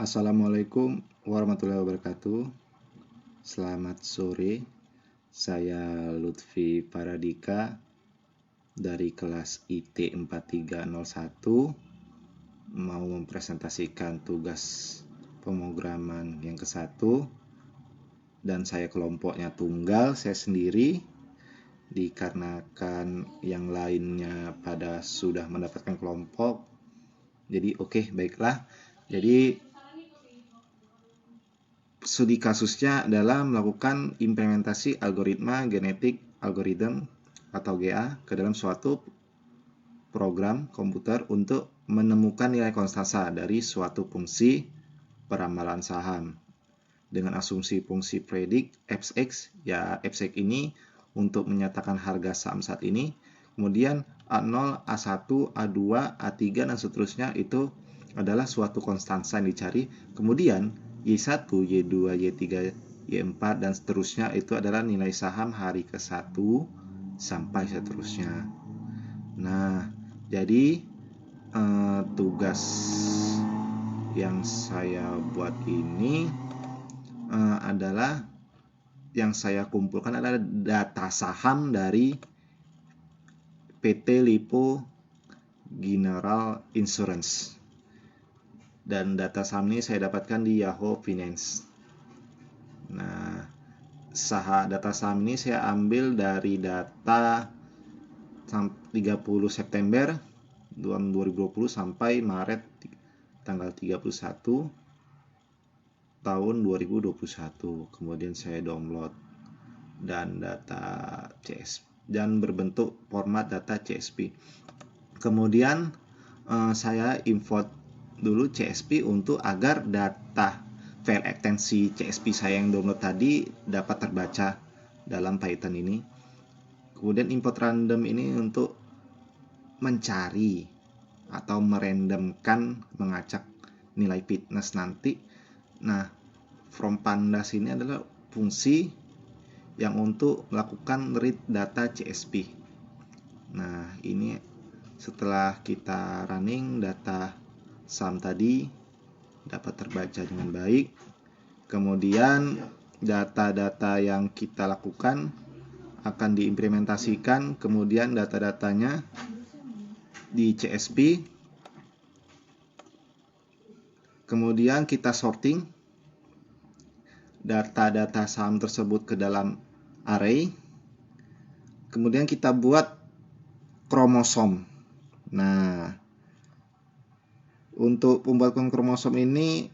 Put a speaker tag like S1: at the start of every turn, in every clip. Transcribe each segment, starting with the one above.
S1: Assalamualaikum warahmatullahi wabarakatuh. Selamat sore. Saya Lutfi Paradika dari kelas IT 4301 mau mempresentasikan tugas pemrograman yang ke-1 dan saya kelompoknya tunggal, saya sendiri dikarenakan yang lainnya pada sudah mendapatkan kelompok. Jadi baiklah. Jadi studi kasusnya adalah melakukan implementasi algoritma genetik algorithm atau GA ke dalam suatu program komputer untuk menemukan nilai konstanta dari suatu fungsi peramalan saham dengan asumsi fungsi predik fx. Ya, fx ini untuk menyatakan harga saham saat ini. Kemudian A0, A1, A2, A3 dan seterusnya itu adalah suatu konstanta yang dicari. Kemudian Y1, Y2, Y3, Y4 dan seterusnya itu adalah nilai saham hari ke-1 sampai seterusnya. Nah, jadi tugas yang saya buat ini adalah yang saya kumpulkan adalah data saham dari PT Lipo General Insurance. Dan data saham ini saya dapatkan di Yahoo Finance. Nah, data saham ini saya ambil dari data 30 September 2020 sampai Maret tanggal 31 tahun 2021. Kemudian saya download dan data CSV dan berbentuk format data CSV. Kemudian saya import dulu CSV untuk agar data file ekstensi CSV saya yang download tadi dapat terbaca dalam Python ini. Kemudian import random ini untuk mencari atau merandomkan mengacak nilai fitness nanti. Nah, from pandas ini adalah fungsi yang untuk melakukan read data CSV. Nah, ini setelah kita running data saham tadi dapat terbaca dengan baik. Kemudian data-data yang kita lakukan akan diimplementasikan, kemudian data-datanya di CSV. Kemudian kita sorting data-data saham tersebut ke dalam array. Kemudian kita buat kromosom. Nah, untuk pembuatan kromosom ini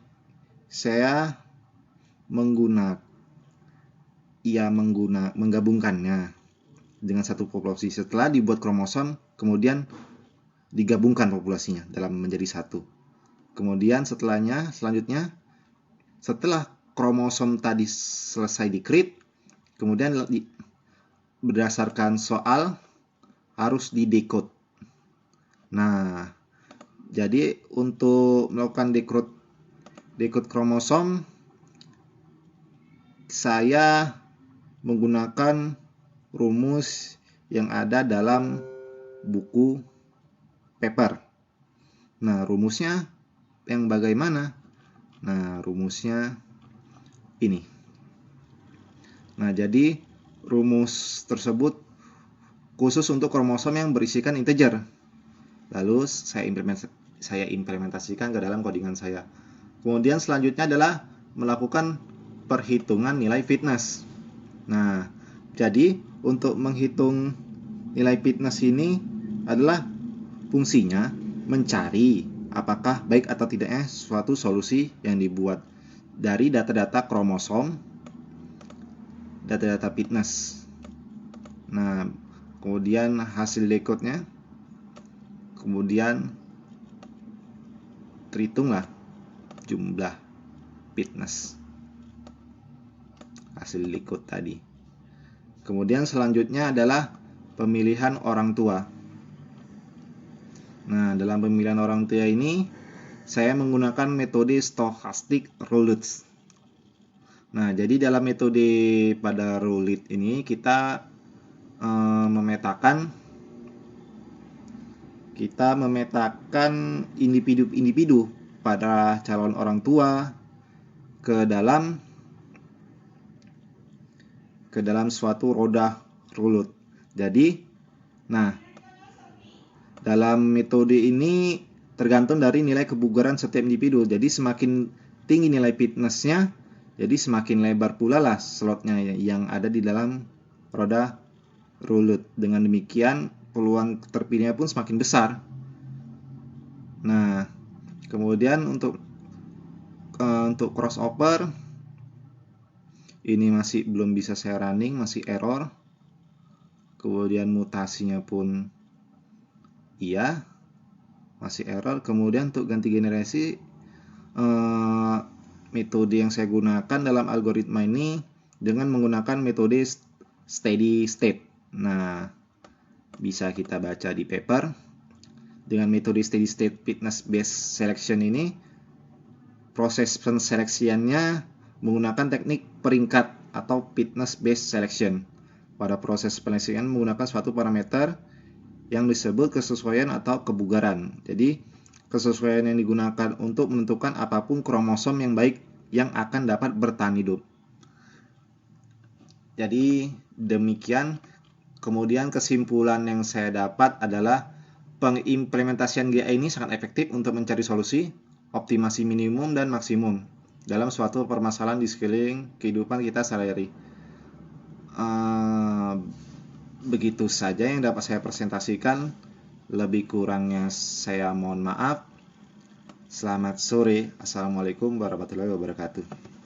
S1: saya menggabungkannya dengan satu populasi. Setelah dibuat kromosom, kemudian digabungkan populasinya dalam menjadi satu. Kemudian selanjutnya setelah kromosom tadi selesai di-create, kemudian berdasarkan soal harus di-decode. Nah, jadi untuk melakukan decode kromosom, saya menggunakan rumus yang ada dalam buku paper. Nah, rumusnya yang bagaimana? Nah, rumusnya ini. Nah, jadi rumus tersebut khusus untuk kromosom yang berisikan integer. Lalu saya implementasikan ke dalam codingan saya. Kemudian selanjutnya adalah melakukan perhitungan nilai fitness. Nah, jadi untuk menghitung nilai fitness ini adalah fungsinya mencari apakah baik atau tidaknya suatu solusi yang dibuat dari data-data kromosom, data-data fitness. Nah, kemudian hasil decode-nya, kemudian terhitunglah jumlah fitness hasil decode tadi. Kemudian selanjutnya adalah pemilihan orang tua. Nah, dalam pemilihan orang tua ini saya menggunakan metode stochastic roulette. Nah, jadi dalam metode pada roulette ini kita memetakan individu-individu para calon orang tua ke dalam suatu roda rulut. Jadi, nah, dalam metode ini tergantung dari nilai kebugaran setiap individu. Jadi semakin tinggi nilai fitnessnya, jadi semakin lebar pula lah slotnya yang ada di dalam roda rulut. Dengan demikian peluang terpilihnya pun semakin besar. Nah, kemudian untuk crossover ini masih belum bisa saya running, masih error. Kemudian mutasinya pun iya, masih error. Kemudian untuk ganti generasi, metode yang saya gunakan dalam algoritma ini dengan menggunakan metode steady state. Nah, bisa kita baca di paper. Dengan metode steady state fitness based selection ini, proses penseleksiannya menggunakan teknik peringkat atau fitness based selection. Pada proses penseleksian menggunakan suatu parameter yang disebut kesesuaian atau kebugaran. Jadi, kesesuaian yang digunakan untuk menentukan apapun kromosom yang baik yang akan dapat bertahan hidup. Jadi, demikian. Kemudian kesimpulan yang saya dapat adalah pengimplementasian GA ini sangat efektif untuk mencari solusi, optimasi minimum dan maksimum dalam suatu permasalahan di sekeliling kehidupan kita sehari-hari. Begitu saja yang dapat saya presentasikan. Lebih kurangnya saya mohon maaf. Selamat sore. Assalamualaikum warahmatullahi wabarakatuh.